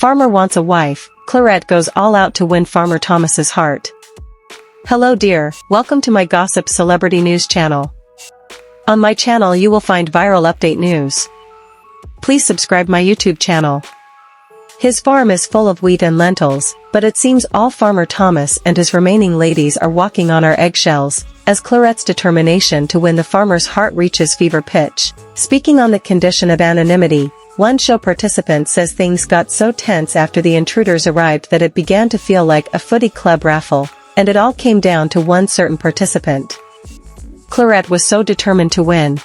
Farmer wants a wife. Clarette goes all out to win Farmer Thomas's heart. Hello dear, welcome to my Gossip Celebrity News channel. On my channel you will find viral update news. Please subscribe my YouTube channel. His farm is full of wheat and lentils, but it seems all Farmer Thomas and his remaining ladies are walking on our eggshells, as Clarette's determination to win the farmer's heart reaches fever pitch. Speaking on the condition of anonymity, one show participant says things got so tense after the intruders arrived that it began to feel like a footy club raffle, and it all came down to one certain participant. Clarette was so determined to win.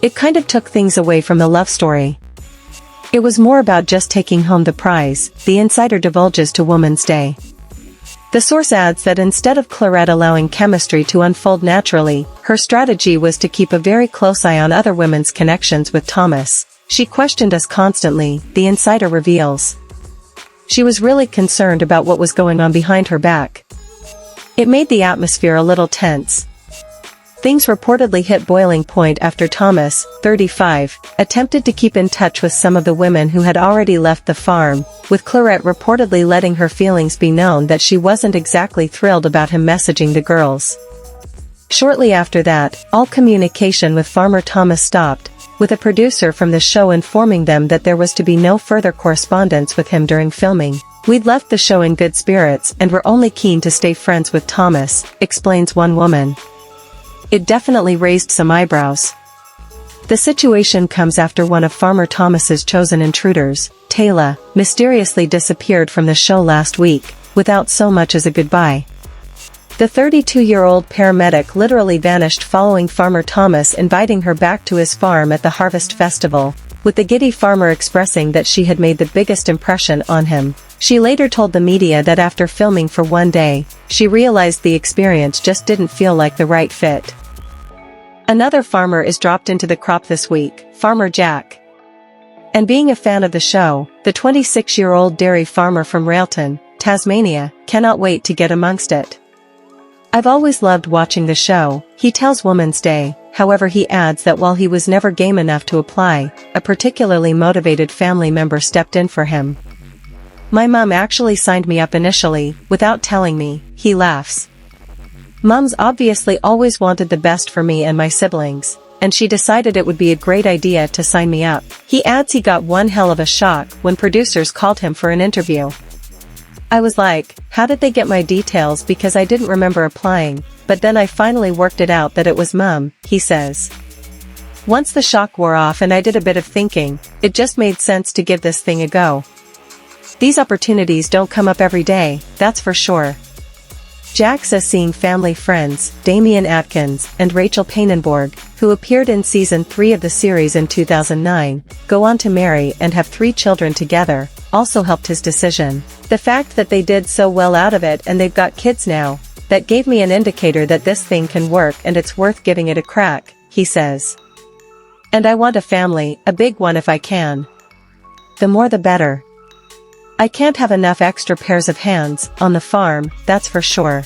It kind of took things away from the love story. It was more about just taking home the prize, the insider divulges to Woman's Day. The source adds that instead of Clarette allowing chemistry to unfold naturally, her strategy was to keep a very close eye on other women's connections with Thomas. She questioned us constantly, the insider reveals. She was really concerned about what was going on behind her back. It made the atmosphere a little tense. Things reportedly hit boiling point after Thomas, 35, attempted to keep in touch with some of the women who had already left the farm, with Clarette reportedly letting her feelings be known that she wasn't exactly thrilled about him messaging the girls. Shortly after that, all communication with Farmer Thomas stopped, with a producer from the show informing them that there was to be no further correspondence with him during filming. "We'd left the show in good spirits and were only keen to stay friends with Thomas," explains one woman. It definitely raised some eyebrows. The situation comes after one of Farmer Thomas's chosen intruders, Taylor, mysteriously disappeared from the show last week, without so much as a goodbye. The 32-year-old paramedic literally vanished following Farmer Thomas inviting her back to his farm at the Harvest Festival, with the giddy farmer expressing that she had made the biggest impression on him. She later told the media that after filming for one day, she realized the experience just didn't feel like the right fit. Another farmer is dropped into the crop this week, Farmer Jack. And being a fan of the show, the 26-year-old dairy farmer from Railton, Tasmania, cannot wait to get amongst it. "I've always loved watching the show," he tells Woman's Day. However, he adds that while he was never game enough to apply, a particularly motivated family member stepped in for him. "My mum actually signed me up initially, without telling me," he laughs. "Mum's obviously always wanted the best for me and my siblings, and she decided it would be a great idea to sign me up." He adds he got one hell of a shock when producers called him for an interview. "I was like, how did they get my details because I didn't remember applying, but then I finally worked it out that it was Mum," he says. "Once the shock wore off and I did a bit of thinking, it just made sense to give this thing a go. These opportunities don't come up every day, that's for sure." Jack says seeing family friends, Damian Atkins and Rachel Painenborg, who appeared in season 3 of the series in 2009, go on to marry and have 3 children together, also helped his decision. "The fact that they did so well out of it and they've got kids now, that gave me an indicator that this thing can work and it's worth giving it a crack," he says. "And I want a family, a big one if I can. The more the better. I can't have enough extra pairs of hands on the farm, that's for sure."